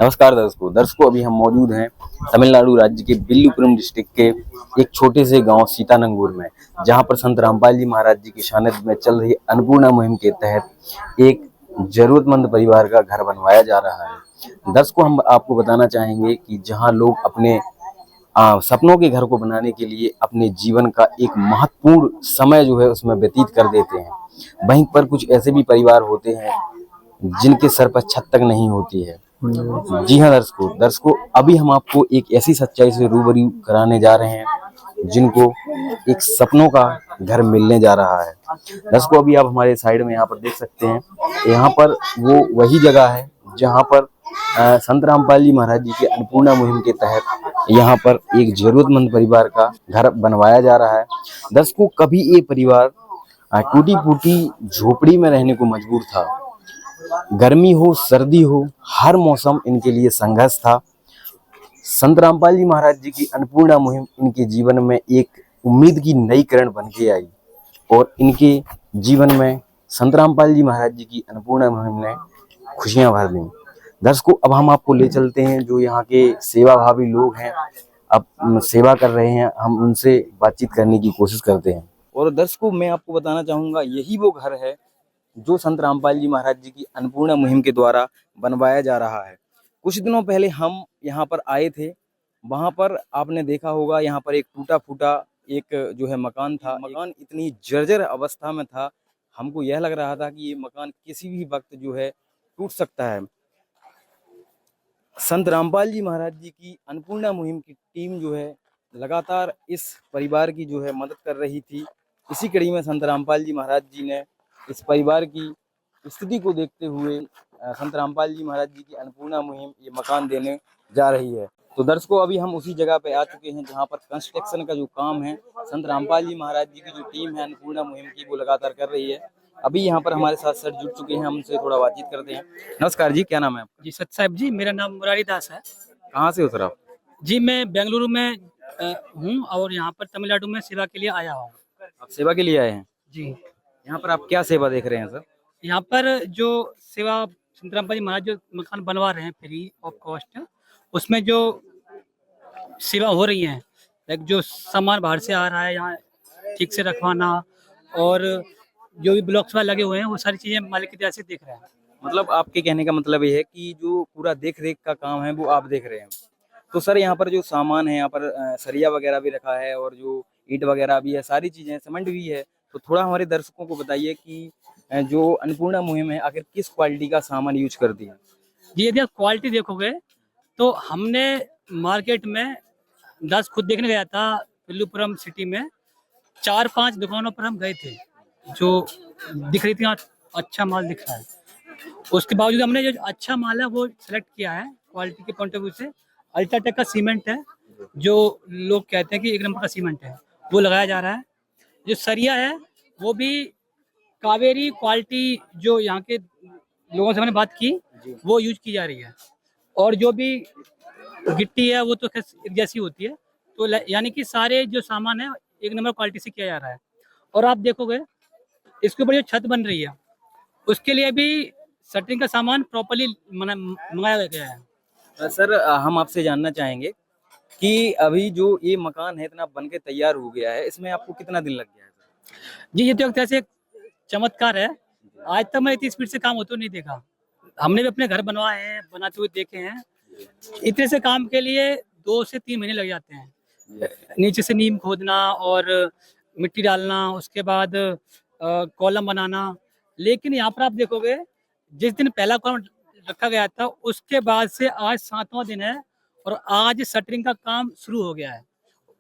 नमस्कार दर्शकों अभी हम मौजूद हैं तमिलनाडु राज्य के विल्लुपुरम डिस्ट्रिक्ट के एक छोटे से गांव सीतानंगूर में, जहां पर संत रामपाल जी महाराज जी की सानिध्य में चल रही अन्नपूर्णा मुहिम के तहत एक जरूरतमंद परिवार का घर बनवाया जा रहा है। दर्शकों, हम आपको बताना चाहेंगे कि जहां लोग अपने सपनों के घर को बनाने के लिए अपने जीवन का एक महत्वपूर्ण समय जो है उसमें व्यतीत कर देते हैं, वहीं पर कुछ ऐसे भी परिवार होते हैं जिनके सर पर छत तक नहीं होती है। जी हाँ दर्शकों, अभी हम आपको एक ऐसी सच्चाई से रूबरू कराने जा रहे हैं जिनको एक सपनों का घर मिलने जा रहा है। दर्शकों, अभी आप हमारे साइड में यहाँ पर देख सकते हैं, यहाँ पर वो वही जगह है जहाँ पर संत रामपाल जी महाराज जी के अन्नपूर्णा मुहिम के तहत यहाँ पर एक जरूरतमंद परिवार का घर बनवाया जा रहा है। दर्शकों, कभी ये परिवार टूटी फूटी झोपड़ी में रहने को मजबूर था। गर्मी हो सर्दी हो, हर मौसम इनके लिए संघर्ष था। संत रामपाल जी महाराज जी की अन्नपूर्णा मुहिम इनके जीवन में एक उम्मीद की नई किरण बन के आई और इनके जीवन में संत रामपाल जी महाराज जी की अन्नपूर्णा मुहिम ने खुशियां भर दी। दर्शकों, अब हम आपको ले चलते हैं जो यहाँ के सेवाभावी लोग हैं, अब सेवा कर रहे हैं, हम उनसे बातचीत करने की कोशिश करते हैं। और दर्शकों, मैं आपको बताना चाहूँगा, यही वो घर है जो संत रामपाल जी महाराज जी की अन्नपूर्णा मुहिम के द्वारा बनवाया जा रहा है। कुछ दिनों पहले हम यहाँ पर आए थे, वहाँ पर आपने देखा होगा यहाँ पर एक टूटा फूटा एक जो है मकान था। मकान इतनी जर्जर अवस्था में था, हमको यह लग रहा था कि ये मकान किसी भी वक्त जो है टूट सकता है। संत रामपाल जी महाराज जी की अन्नपूर्णा मुहिम की टीम जो है लगातार इस परिवार की जो है मदद कर रही थी। इसी कड़ी में संत रामपाल जी महाराज जी ने इस परिवार की स्थिति को देखते हुए संत रामपाल जी महाराज जी की अन्नपूर्णा मुहिम ये मकान देने जा रही है। तो दर्शकों, अभी हम उसी जगह पे आ चुके हैं जहां पर कंस्ट्रक्शन का जो काम है संत रामपाल जी महाराज जी की जो टीम है अन्नपूर्णा मुहिम की वो लगातार कर रही है। अभी यहाँ पर हमारे साथ सर जुड़ चुके हैं, हम उनसे थोड़ा बातचीत करते हैं। नमस्कार जी, क्या नाम है आपका? जी सत साहब जी, मेरा नाम मुरारी दास है। कहाँ से हो सर आप? जी मैं बेंगलुरु में हूँ और यहाँ पर तमिलनाडु में सेवा के लिए आया हूँ। आप सेवा के लिए आए हैं? जी यहाँ पर आप क्या सेवा देख रहे हैं सर? यहाँ पर जो सेवा संत रामपाल जी महाराज जो मकान बनवा रहे हैं फ्री ऑफ कॉस्ट, उसमें जो सेवा हो रही है, लाइक जो सामान बाहर से आ रहा है यहाँ ठीक से रखवाना और जो भी ब्लॉक्स वगैरह लगे हुए हैं वो सारी चीज़ें मालिक की तरह से देख रहे हैं। मतलब आपके कहने का मतलब ये है कि जो पूरा देख रेख का काम है वो आप देख रहे हैं। तो सर, यहाँ पर जो सामान है, यहाँ पर सरिया वगैरह भी रखा है और जो ईंट वगैरह भी है, सारी चीजें, सीमेंट भी है। तो थोड़ा हमारे दर्शकों को बताइए कि जो अन्नपूर्णा मुहिम है आखिर किस क्वालिटी का सामान यूज करती है? जी यदि आप क्वालिटी देखोगे तो हमने मार्केट में 10 खुद देखने गया था विल्लुपुरम सिटी में, 4-5 दुकानों पर हम गए थे जो दिख रही थी यहाँ अच्छा माल दिख रहा है। उसके बावजूद हमने जो अच्छा माल है वो सिलेक्ट किया है क्वालिटी के पॉइंट ऑफ व्यू से। अल्ट्राटेक का सीमेंट है, जो लोग कहते हैं कि 1 नंबर का सीमेंट है, वो लगाया जा रहा है। जो सरिया है वो भी कावेरी क्वालिटी, जो यहाँ के लोगों से मैंने बात की वो यूज की जा रही है। और जो भी गिट्टी है वो तो एक जैसी होती है। तो यानी कि सारे जो सामान है 1 नंबर क्वालिटी से किया जा रहा है। और आप देखोगे इसके ऊपर जो छत बन रही है उसके लिए भी शटरिंग का सामान प्रॉपर्ली मंगाया गया है। सर, हम आपसे जानना चाहेंगे कि अभी जो ये मकान है इतना बन के तैयार हो गया है, इसमें आपको कितना दिन लग गया है? जी ये तो एक तरह से चमत्कार है। आज तक मैं इतनी स्पीड से काम होते हुए नहीं देखा। हमने भी अपने घर बनवाए हैं, बनाते हुए देखे हैं। इतने से काम के लिए 2 से 3 महीने लग जाते हैं। नीचे से नीम खोदना और मिट्टी डालना, उसके बाद कॉलम बनाना। लेकिन यहाँ पर आप देखोगे जिस दिन पहला कॉलम रखा गया था उसके बाद से आज 7वां दिन है और आज शटरिंग का काम शुरू हो गया है।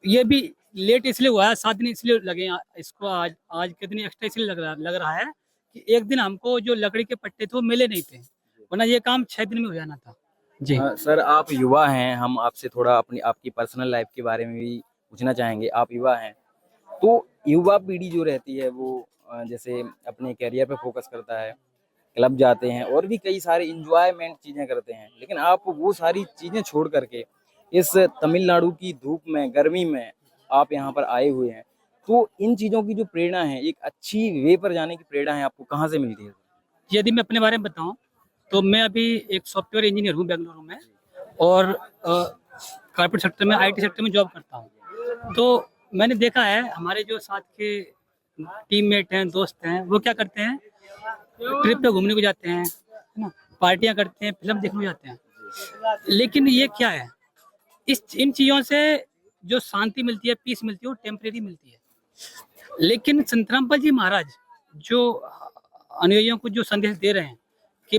ये भी लेट इसलिए हुआ है, 7 दिन इसलिए लगे इसको। आज के दिन एक्स्ट्रा इसलिए लग रहा है कि एक दिन हमको जो लकड़ी के पट्टे थे वो मिले नहीं थे, वरना ये काम 6 दिन में हो जाना था। जी सर, आप युवा हैं, हम आपसे थोड़ा अपनी आपकी पर्सनल लाइफ के बारे में भी पूछना चाहेंगे। आप युवा हैं, तो युवा पीढ़ी जो रहती है वो जैसे अपने करियर पे फोकस करता है, क्लब जाते हैं और भी कई सारे इंजॉयमेंट चीज़ें करते हैं, लेकिन आप वो सारी चीज़ें छोड़ करके इस तमिलनाडु की धूप में, गर्मी में आप यहाँ पर आए हुए हैं। तो इन चीज़ों की जो प्रेरणा है, एक अच्छी वे पर जाने की प्रेरणा है, आपको कहाँ से मिलती है? यदि मैं अपने बारे में बताऊं तो मैं अभी एक सॉफ्टवेयर इंजीनियर हूँ बेंगलुरु में। और कॉर्पोरेट सेक्टर में, आईटी सेक्टर में जॉब करता हूँ। तो मैंने देखा है हमारे जो साथ के टीममेट हैं, दोस्त हैं, वो क्या करते हैं, ट्रिप पे घूमने को जाते हैं, है ना, पार्टियां करते हैं, फिल्म देखने को जाते हैं। लेकिन ये क्या है, इस इन चीजों से जो शांति मिलती है, पीस मिलती है, वो टेम्परेरी मिलती है। लेकिन संत रामपाल जी महाराज जो अनुयायियों को जो संदेश दे रहे हैं कि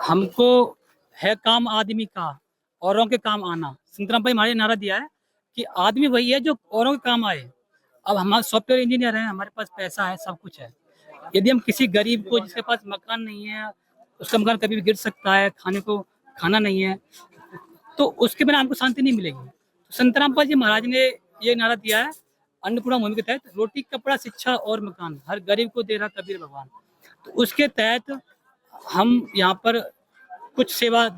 हमको है काम आदमी का, औरों के काम आना। संत रामपाल जी महाराज ने नारा दिया है कि आदमी वही है जो औरों के काम आए। अब हम सॉफ्टवेयर इंजीनियर हैं, हमारे पास पैसा है, सब कुछ है। यदि हम किसी गरीब को, जिसके पास मकान नहीं है, उसका मकान कभी भी गिर सकता है, खाने को खाना नहीं है, तो उसके बिना हमको शांति नहीं मिलेगी। तो संत रामपाल जी महाराज ने ये नारा दिया है अन्नपूर्णा मुहिम के तहत, रोटी कपड़ा शिक्षा और मकान हर गरीब को दे रहा कबीर भगवान। तो उसके तहत हम यहाँ पर कुछ सेवा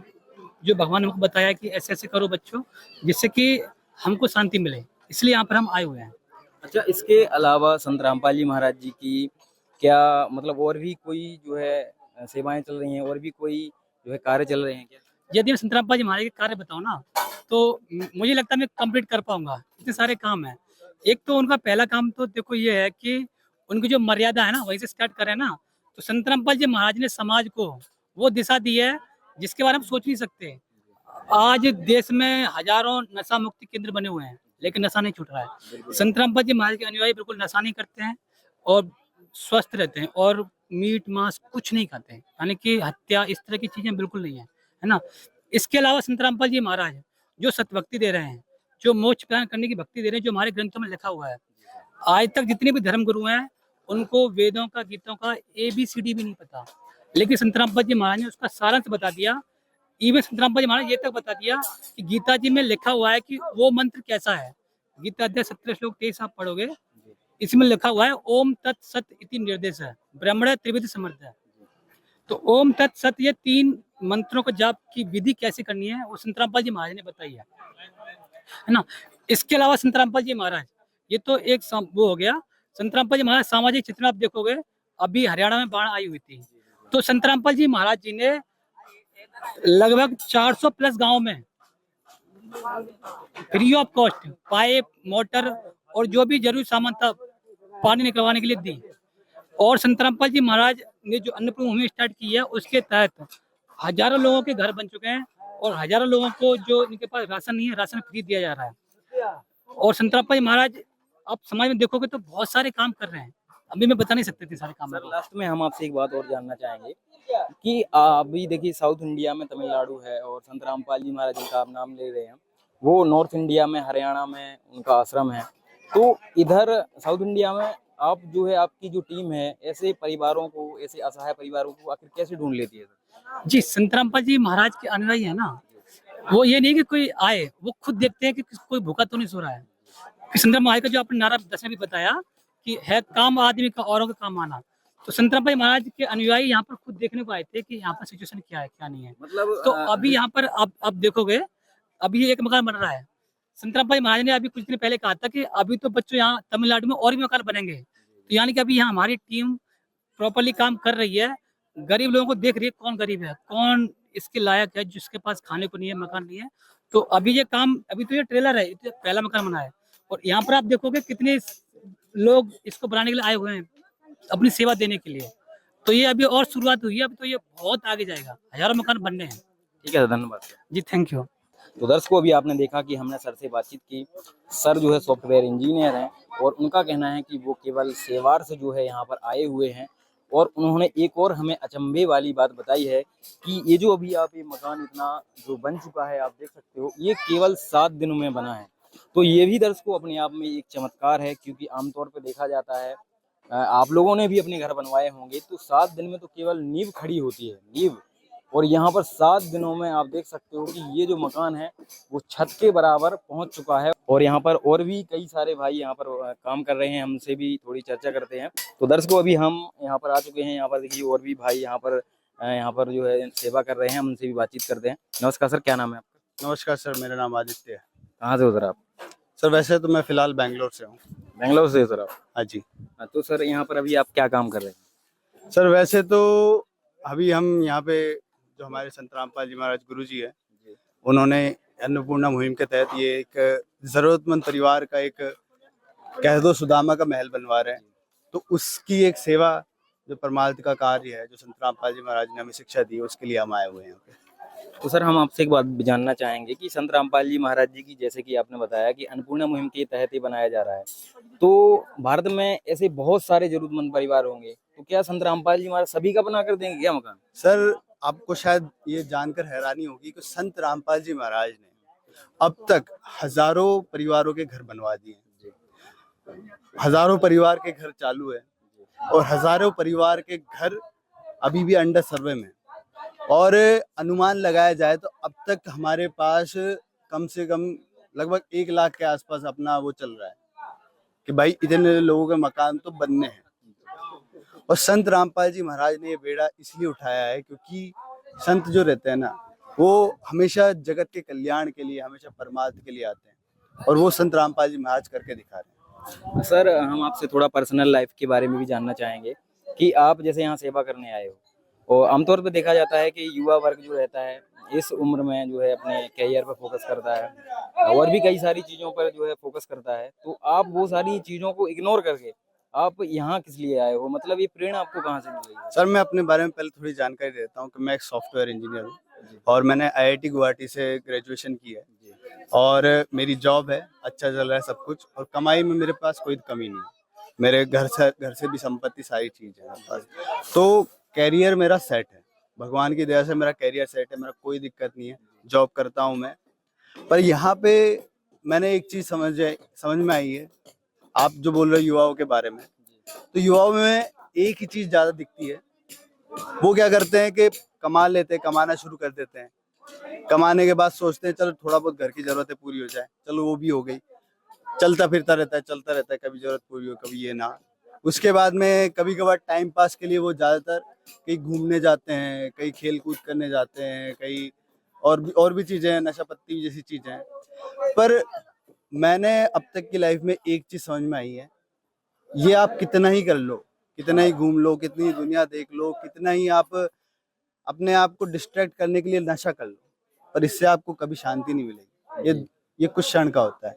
जो भगवान ने हमको बताया कि ऐसे ऐसे करो बच्चों, जिससे कि हमको शांति मिले, इसलिए यहाँ पर हम आए हुए हैं। अच्छा, इसके अलावा संत रामपाल जी महाराज जी की क्या मतलब और भी कोई जो है सेवाएं चल रही हैं, और भी कोई जो है कार्य चल रहे हैं क्या? यदि मैं संत रामपाल जी महाराज के कार्य बताऊँ ना, तो मुझे लगता है मैं कंप्लीट कर पाऊंगा, इतने सारे काम हैं। एक तो उनका पहला काम तो देखो ये है कि उनकी जो मर्यादा है ना, वहीं से स्टार्ट करें ना, तो संत रामपाल जी महाराज ने समाज को वो दिशा दी है जिसके बारे में हम सोच नहीं सकते। आज देश में हजारों नशा मुक्ति केंद्र बने हुए हैं, लेकिन नशा नहीं छूट रहा है। संत रामपाल जी महाराज के अनुयायी बिल्कुल नशा नहीं करते हैं और स्वस्थ रहते हैं, और मीट मांस कुछ नहीं खाते हैं, यानी कि हत्या इस तरह की चीजें बिल्कुल नहीं है, है ना। इसके अलावा संत रामपाल जी महाराज जो सतभक्ति दे रहे हैं, जो मोक्ष प्रदान करने की भक्ति दे रहे हैं, जो हमारे ग्रंथों में लिखा हुआ है। आज तक जितने भी धर्म गुरु हैं, उनको वेदों का, गीतों का ABCD भी नहीं पता, लेकिन संत रामपाल जी महाराज ने उसका सारांश बता दिया। इवन संत रामपाल जी महाराज ये तक बता दिया कि गीता जी में लिखा हुआ है कि वो मंत्र कैसा है। गीता अध्याय 17 श्लोक 23 आप पढ़ोगे, इसमें लिखा हुआ है ओम तत् सत इति निर्देश है, ब्रह्मण त्रिविध समर्थ है। तो ओम तत् सत, ये 3 मंत्रों को जाप की विधि कैसे करनी है, वो संत रामपाल जी महाराज ने बताई है ना। इसके अलावा संत रामपाल जी महाराज, ये तो एक वो हो गया। संत रामपाल जी महाराज सामाजिक चिंतन आप देखोगे, अभी हरियाणा में बाढ़ आई हुई थी, तो संत रामपाल जी महाराज जी ने लगभग 400 प्लस गांव में free of cost pipe, motor और जो भी जरूरी सामान था पानी निकलवाने के लिए दी। और संत रामपाल जी महाराज ने जो अन्नपूर्णा मुहिम स्टार्ट की है, उसके तहत हजारों लोगों के घर बन चुके हैं, और हजारों लोगों को जो इनके पास राशन नहीं है, राशन फ्री दिया जा रहा है। और संत रामपाल जी महाराज आप समाज में देखोगे तो बहुत सारे काम कर रहे हैं, अभी मैं बता नहीं सकते थे सारे काम। सर, लास्ट में हम आपसे एक बात और जानना चाहेंगे कि अभी देखिए साउथ इंडिया में तमिलनाडु है, और संत रामपाल जी महाराज जिनका आप नाम ले रहे हैं, वो नॉर्थ इंडिया में हरियाणा में उनका आश्रम है। तो इधर साउथ इंडिया में आप जो है, आपकी जो टीम है, ऐसे परिवारों को, ऐसे असहाय परिवारों को आखिर कैसे ढूंढ लेती है सर? जी, संत रामपाल जी महाराज के अनुयायी है ना, वो ये नहीं कि कोई आए, वो खुद देखते हैं कि कोई भूखा तो नहीं सो रहा है। कि संत रामपाल का जो आपने नारा 10 में भी बताया कि है काम आदमी का, औरों का काम आना, तो संत रामपाल जी महाराज के अनुयायी यहाँ पर खुद देखने को आए थे कि यहाँ पर सिचुएशन क्या है, क्या नहीं है। मतलब तो अभी यहाँ पर आप देखोगे, अभी ये एक मकान बन रहा है। संत रामपाल जी महाराज ने अभी कुछ दिन पहले कहा था कि अभी तो बच्चों यहाँ तमिलनाडु में और भी मकान बनेंगे। तो यानी कि अभी यहाँ हमारी टीम प्रॉपरली काम कर रही है, गरीब लोगों को देख रही है, कौन गरीब है, कौन इसके लायक है, जिसके पास खाने को नहीं है, मकान नहीं है। तो अभी ये काम, अभी तो ये ट्रेलर है, ये पहला मकान बना है, और यहाँ पर आप देखोगे कितने लोग इसको बनाने के लिए आए हुए हैं, अपनी सेवा देने के लिए। तो ये अभी और शुरुआत हुई है, अभी तो ये बहुत आगे जाएगा, हजारों मकान बनने हैं। ठीक है, धन्यवाद जी, थैंक यू। तो दर्शकों, अभी आपने देखा कि हमने सर से बातचीत की। सर जो है सॉफ्टवेयर इंजीनियर हैं, और उनका कहना है कि वो केवल सेवार से जो है यहाँ पर आए हुए हैं। और उन्होंने एक और हमें अचंभे वाली बात बताई है कि ये जो अभी आप ये मकान इतना जो बन चुका है, आप देख सकते हो, ये केवल 7 दिनों में बना है। तो ये भी दर्शकों अपने आप में एक चमत्कार है, क्योंकि आमतौर पर देखा जाता है, आप लोगों ने भी अपने घर बनवाए होंगे, तो 7 दिन में तो केवल नींव खड़ी होती है, नींव। और यहाँ पर 7 दिनों में आप देख सकते हो कि ये जो मकान है वो छत के बराबर पहुंच चुका है। और यहाँ पर और भी कई सारे भाई यहाँ पर काम कर रहे हैं, हमसे भी थोड़ी चर्चा करते हैं। तो दर्शकों, अभी हम यहाँ पर आ चुके हैं। यहाँ पर देखिए और भी भाई यहाँ पर जो है सेवा कर रहे हैं, हम उनसे भी बातचीत करते हैं। नमस्कार सर, क्या नाम है आपका? नमस्कार सर, मेरा नाम आदित्य है। कहाँ से हो सर आप? सर वैसे तो मैं फिलहाल बेंगलोर से हूँ। बेंगलोर से हो सर आप? हाँ जी। तो सर यहाँ पर अभी आप क्या काम कर रहे हैं? सर वैसे तो अभी हम यहाँ पे जो हमारे संत रामपाल जी महाराज गुरु जी है, उन्होंने अन्नपूर्णा मुहिम के तहत ये एक ज़रूरतमंद परिवार का एक कह दो सुदामा का महल बनवा रहे हैं। तो उसकी एक सेवा जो परमार्थ का कार्य है, जो संत रामपाल जी महाराज ने हमें शिक्षा दी, उसके लिए हम आए हुए हैं यहाँ पे। तो सर हम आपसे एक बात जानना चाहेंगे कि संत रामपाल जी महाराज जी की, जैसे कि आपने बताया कि अन्नपूर्णा मुहिम के तहत ही बनाया जा रहा है, तो भारत में ऐसे बहुत सारे जरूरतमंद परिवार होंगे, तो क्या संत रामपाल जी महाराज सभी का बना कर देंगे क्या मकान? सर, आपको शायद ये जानकर हैरानी होगी कि संत रामपाल जी महाराज ने अब तक हजारों परिवारों के घर बनवा दिए हैं। हजारों परिवार के घर चालू है और हजारों परिवार के घर अभी भी अंडर सर्वे में। और अनुमान लगाया जाए तो अब तक हमारे पास कम से कम लगभग 1 लाख के आसपास अपना वो चल रहा है कि भाई इतने लोगों के मकान तो बनने हैं। और संत रामपाल जी महाराज ने ये बेड़ा इसलिए उठाया है क्योंकि संत जो रहते हैं ना, वो हमेशा जगत के कल्याण के लिए, हमेशा परमार्थ के लिए आते हैं, और वो संत रामपाल जी महाराज करके दिखा रहे हैं। सर हम आपसे थोड़ा पर्सनल लाइफ के बारे में भी जानना चाहेंगे कि आप जैसे यहाँ सेवा करने आए हो, और आमतौर पर देखा जाता है कि युवा वर्ग जो रहता है इस उम्र में जो है अपने करियर पर फोकस करता है और भी कई सारी चीज़ों पर जो है फोकस करता है, तो आप वो सारी चीज़ों को इग्नोर करके आप यहाँ किस लिए आए हो? मतलब ये प्रेरणा आपको कहाँ से मिल रही है? सर, मैं अपने बारे में पहले थोड़ी जानकारी देता हूँ कि मैं एक सॉफ्टवेयर इंजीनियर हूँ और मैंने IIT गुवाहाटी से ग्रेजुएशन की है और मेरी जॉब है, अच्छा चल रहा है सब कुछ, और कमाई में मेरे पास कोई कमी नहीं है। मेरे घर से भी संपत्ति, सारी चीज़ है मेरे पास। तो कैरियर मेरा सेट है, भगवान की दया से मेरा कैरियर सेट है, मेरा कोई दिक्कत नहीं है, जॉब करता हूँ मैं। पर यहाँ पे मैंने एक चीज़ समझ में आई है, आप जो बोल रहे हो युवाओं के बारे में, तो युवाओं में एक ही चीज़ ज़्यादा दिखती है। वो क्या करते हैं कि कमाना शुरू कर देते हैं, कमाने के बाद सोचते हैं चलो थोड़ा बहुत घर की ज़रूरतें पूरी हो जाए, चलो वो भी हो गई, चलता फिरता रहता है, कभी ज़रूरत पूरी हो, कभी ये ना। उसके बाद में कभी कभार टाइम पास के लिए वो ज़्यादातर कहीं घूमने जाते हैं, कहीं खेल कूद करने जाते हैं, कहीं और भी चीज़ें हैं, नशा पत्ती जैसी चीज़ें हैं। पर मैंने अब तक की लाइफ में एक चीज़ समझ में आई है, ये आप कितना ही कर लो, कितना ही घूम लो, कितनी दुनिया देख लो, कितना ही आप अपने आप को डिस्ट्रैक्ट करने के लिए नशा कर लो, पर इससे आपको कभी शांति नहीं मिलेगी। ये कुछ क्षण का होता है।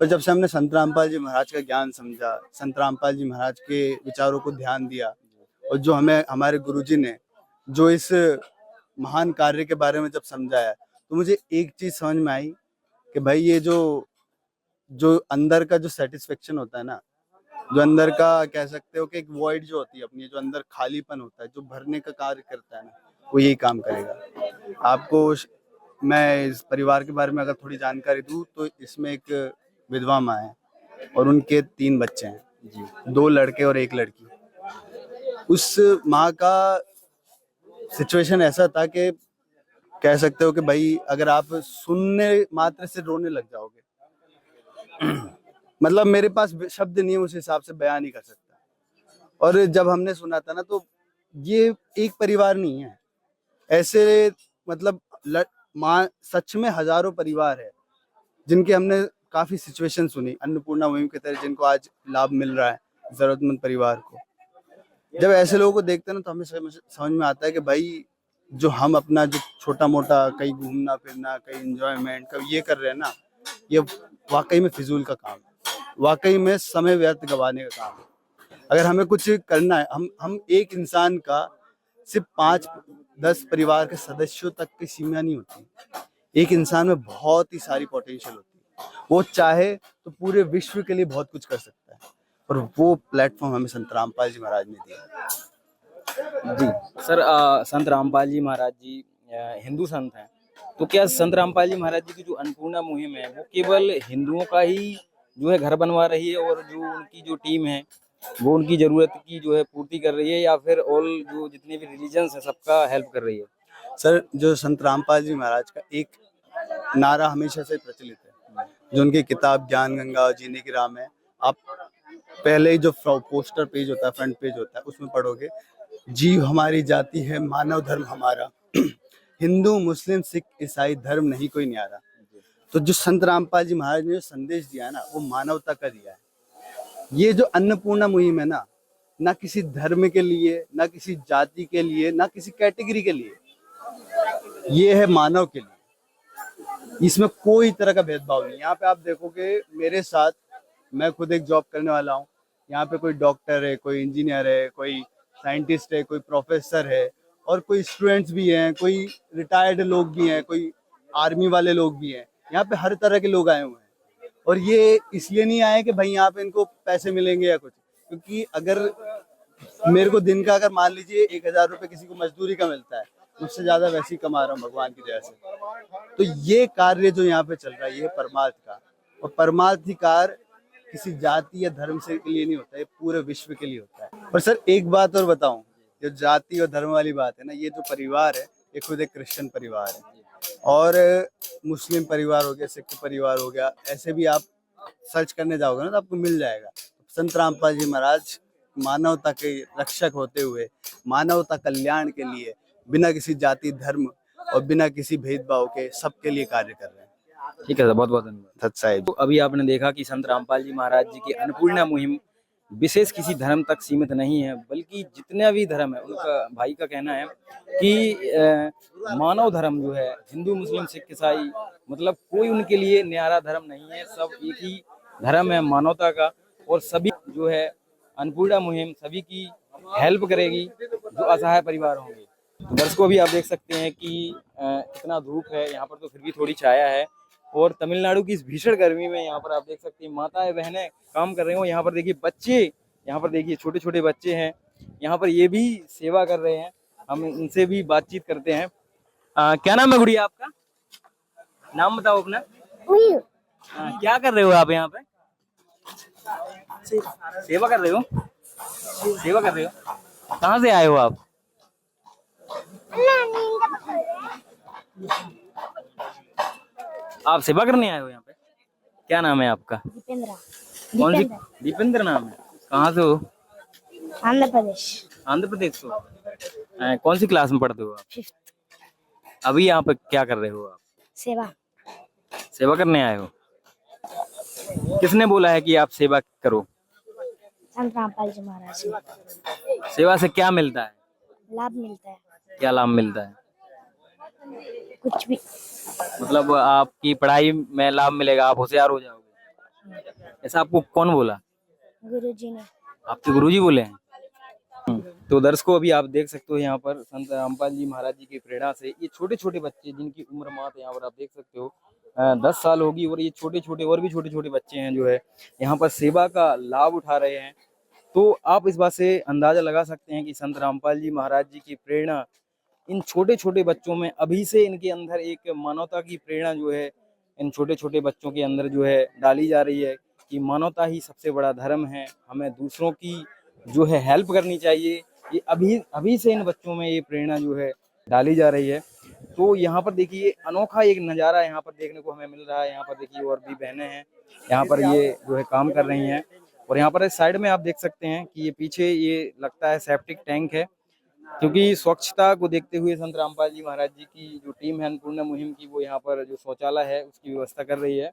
पर जब से हमने संत रामपाल जी महाराज का ज्ञान समझा, संत रामपाल जी महाराज के विचारों को ध्यान दिया, और जो हमें हमारे गुरुजी ने जो इस महान कार्य के बारे में जब समझाया, तो मुझे एक चीज़ समझ में आई कि भाई ये जो अंदर का जो सेटिस्फेक्शन होता है ना, जो अंदर का कह सकते हो कि एक वॉइड जो होती है अपनी, जो अंदर खालीपन होता है, जो भरने का कार्य करता है ना, वो यही काम करेगा आपको। मैं इस परिवार के बारे में अगर थोड़ी जानकारी दूं तो इसमें एक विधवा माँ है और उनके 3 बच्चे हैं जी, 2 लड़के और 1 लड़की। उस माँ का सिचुएशन ऐसा था कि कह सकते हो कि भाई अगर आप सुनने मात्र से रोने लग जाओगे, मतलब मेरे पास शब्द नहीं है उस हिसाब से बयान नहीं कर सकता। और जब हमने सुना था ना, तो ये एक परिवार नहीं है, ऐसे मतलब माँ सच में हजारों परिवार है जिनके हमने काफी सिचुएशन सुनी अन्नपूर्णा मुहिम के तहत, जिनको आज लाभ मिल रहा है जरूरतमंद परिवार को। जब ऐसे लोगों को देखते हैं ना, तो हमें समझ में आता है कि भाई जो हम अपना जो छोटा मोटा कहीं घूमना फिरना, कहीं एंजॉयमेंट, कभी ये कर रहे हैं ना, ये वाकई में फिजूल का काम है, वाकई में समय व्यर्थ गंवाने का काम है। अगर हमें कुछ करना है, हम एक इंसान का सिर्फ 5-10 परिवार के सदस्यों तक की सीमा नहीं होती। एक इंसान में बहुत ही सारी पोटेंशियल होती है, वो चाहे तो पूरे विश्व के लिए बहुत कुछ कर सकता है, और वो प्लेटफॉर्म हमें संत रामपाल जी महाराज ने दिया। जी सर, संत रामपाल जी महाराज जी हिंदू संत हैं, तो क्या संत रामपाल जी महाराज जी की जो अन्नपूर्णा मुहिम है वो केवल हिंदुओं का ही जो है घर बनवा रही है, और जो उनकी जो टीम है वो उनकी जरूरत की जो है पूर्ति कर रही है, या फिर ऑल जो जितने भी रिलीजन्स है सबका हेल्प कर रही है? सर, जो संत रामपाल जी महाराज का एक नारा हमेशा से प्रचलित है, जो उनकी किताब ज्ञान गंगा और जीने की राह में आप पहले ही जो पोस्टर पेज होता है, फ्रंट पेज होता है, उसमें पढ़ोगे, जीव हमारी जाति है, मानव धर्म हमारा, हिंदू मुस्लिम सिख ईसाई धर्म नहीं कोई न्यारा। तो जो संत रामपाल जी महाराज ने जो संदेश दिया है ना, वो मानवता का दिया है। ये जो अन्नपूर्णा मुहिम है ना किसी धर्म के लिए, ना किसी जाति के लिए, ना किसी कैटेगरी के लिए, ये है मानव के लिए। इसमें कोई तरह का भेदभाव नहीं। यहाँ पे आप देखोगे मेरे साथ, मैं खुद एक जॉब करने वाला हूँ, यहाँ पे कोई डॉक्टर है, कोई इंजीनियर है, कोई साइंटिस्ट है, कोई प्रोफेसर है, और कोई स्टूडेंट्स भी हैं, कोई रिटायर्ड लोग भी हैं, कोई आर्मी वाले लोग भी हैं। यहाँ पे हर तरह के लोग आए हुए हैं, और ये इसलिए नहीं आए कि भाई यहाँ पे इनको पैसे मिलेंगे या कुछ, क्योंकि अगर मेरे को दिन का अगर मान लीजिए 1,000 रुपये किसी को मजदूरी का मिलता है, उससे ज्यादा वैसे ही कमा रहा हूँ भगवान की दया से। तो ये कार्य जो यहाँ पे चल रहा है, ये परमार्थ का, और परमार्थ ही कार्य किसी जाति या धर्म से के लिए नहीं होता, ये पूरे विश्व के लिए होता है। और सर एक बात और बताऊं, जो जाति और धर्म वाली बात है ना, ये जो परिवार है, ये खुद एक क्रिश्चियन परिवार है, और मुस्लिम परिवार हो गया, सिख परिवार हो गया, ऐसे भी आप सर्च करने जाओगे ना तो आपको मिल जाएगा। संत रामपाल जी महाराज मानवता के रक्षक होते हुए, मानवता कल्याण के लिए बिना किसी जाति धर्म और बिना किसी भेदभाव के सबके लिए कार्य कर रहे हैं। ठीक है सर, बहुत बहुत धन्यवाद। सच साहिब। तो अभी आपने देखा कि संत रामपाल जी महाराज जी की अन्नपूर्णा मुहिम विशेष किसी धर्म तक सीमित नहीं है, बल्कि जितने भी धर्म है, उनका भाई का कहना है कि मानव धर्म जो है, हिंदू मुस्लिम सिख ईसाई, मतलब कोई उनके लिए न्यारा धर्म नहीं है, सब एक ही धर्म है मानवता का। और सभी जो है अन्नपूर्णा मुहिम सभी की हेल्प करेगी जो असहाय परिवार होंगे। तो दर्शकों भी आप देख सकते हैं कि इतना धूप है, यहाँ पर तो फिर भी थोड़ी छाया है, और तमिलनाडु की इस भीषण गर्मी में यहाँ पर आप देख सकते हैं माताएं बहनें काम कर रहे हो। यहाँ पर देखिए बच्चे, यहाँ पर देखिए छोटे छोटे बच्चे हैं, यहाँ पर ये भी सेवा कर रहे हैं। हम इनसे भी बातचीत करते हैं। क्या नाम है गुड़िया आपका? नाम बताओ अपना। क्या कर रहे हो आप यहाँ पे? सेवा कर रहे हो? सेवा कर रहे हो? कहाँ से आए हो आप? आप सेवा करने आए हो यहाँ पे? क्या नाम है आपका? दीपेंद्र। कौन सी? दीपेंद्र नाम है। कहाँ से हो? आंध्र प्रदेश। आंध्र प्रदेश से हो। कौन सी क्लास में पढ़ते हो आप? 5th। अभी यहाँ पे क्या कर रहे हो आप? सेवा। सेवा करने आए हो? किसने बोला है कि आप सेवा करो? संत रामपाल जी महाराज से सेवा से क्या मिलता है? लाभ मिलता है। क्या लाभ मिलता है? कुछ भी। मतलब आपकी पढ़ाई में लाभ मिलेगा, आप होशियार हो जाओगे, ऐसा आपको कौन बोला? गुरुजी ने। आपके गुरुजी बोले हैं? तो दर्शकों अभी आप देख सकते हो यहाँ पर संत रामपाल जी महाराज जी की प्रेरणा से ये छोटे छोटे बच्चे, जिनकी उम्र मात्र यहाँ पर आप देख सकते हो 10 साल होगी, और ये छोटे छोटे और भी छोटे छोटे बच्चे हैं जो है यहाँ पर सेवा का लाभ उठा रहे हैं। तो आप इस बात से अंदाजा लगा सकते हैं कि संत रामपाल जी महाराज जी की प्रेरणा इन छोटे छोटे बच्चों में अभी से इनके अंदर एक मानवता की प्रेरणा जो है इन छोटे छोटे बच्चों के अंदर जो है डाली जा रही है कि मानवता ही सबसे बड़ा धर्म है, हमें दूसरों की जो है हेल्प करनी चाहिए। ये अभी से इन बच्चों में ये प्रेरणा जो है डाली जा रही है। तो यहाँ पर देखिए अनोखा एक नज़ारा यहाँ पर देखने को हमें मिल रहा है। यहाँ पर देखिए और भी बहनें हैं, यहाँ पर ये जो है काम कर रही हैं, और यहाँ पर साइड में आप देख सकते हैं कि ये पीछे ये लगता है सेप्टिक टैंक है, क्योंकि स्वच्छता को देखते हुए संत रामपाल जी महाराज जी की जो टीम है अन्नपूर्णा मुहिम की, वो यहाँ पर जो शौचालय है उसकी व्यवस्था कर रही है।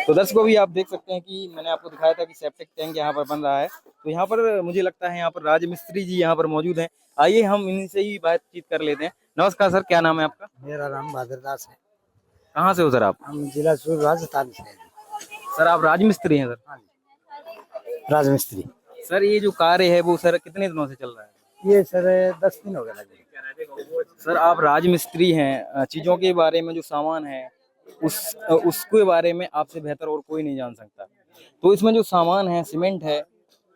तो दर्शकों भी आप देख सकते हैं कि मैंने आपको दिखाया था कि सेप्टिक टैंक यहाँ पर बन रहा है। तो यहाँ पर मुझे लगता है यहाँ पर राजमिस्त्री जी यहाँ पर मौजूद हैं। आइए हम इनसे ही बातचीत कर लेते हैं। नमस्कार सर, क्या नाम है आपका? मेरा नाम बहादुरदास है। कहाँ से हो सर आप? हम जिला सूर राजस्थान से हैं। सर आप राजमिस्त्री हैं? सर राजमिस्त्री। सर ये जो कार्य है वो सर कितने दिनों से चल रहा है? ये सर 10 दिन हो गए लगभग। सर आप राजमिस्त्री हैं, चीजों के बारे में जो सामान है उसके बारे में आपसे बेहतर और कोई नहीं जान सकता। तो इसमें जो सामान है, सीमेंट है,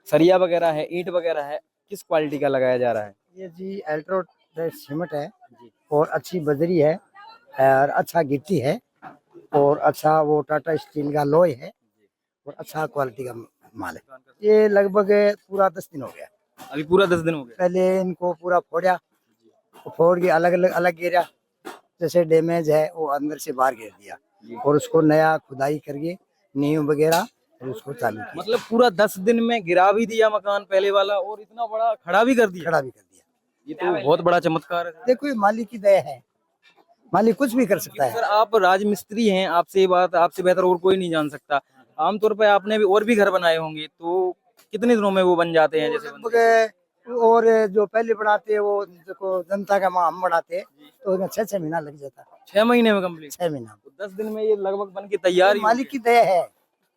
सरिया वगैरह है, ईंट वगैरह है, किस क्वालिटी का लगाया जा रहा है? ये जी अल्ट्राटेक सीमेंट है और अच्छी बजरी है और अच्छा गिट्टी है और अच्छा वो टाटा स्टील का लोहे है और अच्छा क्वालिटी का माल है। ये लगभग पूरा 10 दिन हो गया। अभी पूरा 10 दिन हो गया। पहले इनको पूरा फोड़ा, फोड़ के अलग गिरा, जैसे डैमेज है वो अंदर से बाहर गिर दिया और उसको नया खुदाई करके नींव वगैरह और उसको चालू किया। मतलब पूरा 10 दिन में गिरा भी दिया मकान पहले वाला और इतना बड़ा खड़ा भी कर दिया। ये तो बहुत बड़ा चमत्कार है। देखो ये मालिक की दया है, मालिक कुछ भी कर सकता है। सर आप राजमिस्त्री हैं, आपसे ये बात आपसे बेहतर और कोई नहीं जान सकता। आमतौर पर आपने भी और भी घर बनाए होंगे, तो कितने दिनों में वो बन जाते हैं? जैसे और जो पहले बनाते हैं वो देखो जनता का हम बनाते हैं तो 6-6 महीना लग जाता है। 6 महीने में कंप्लीट? 6 महीना। तो 10 दिन में ये लगभग बन के तैयार ही हो मालिक गई। की दया है,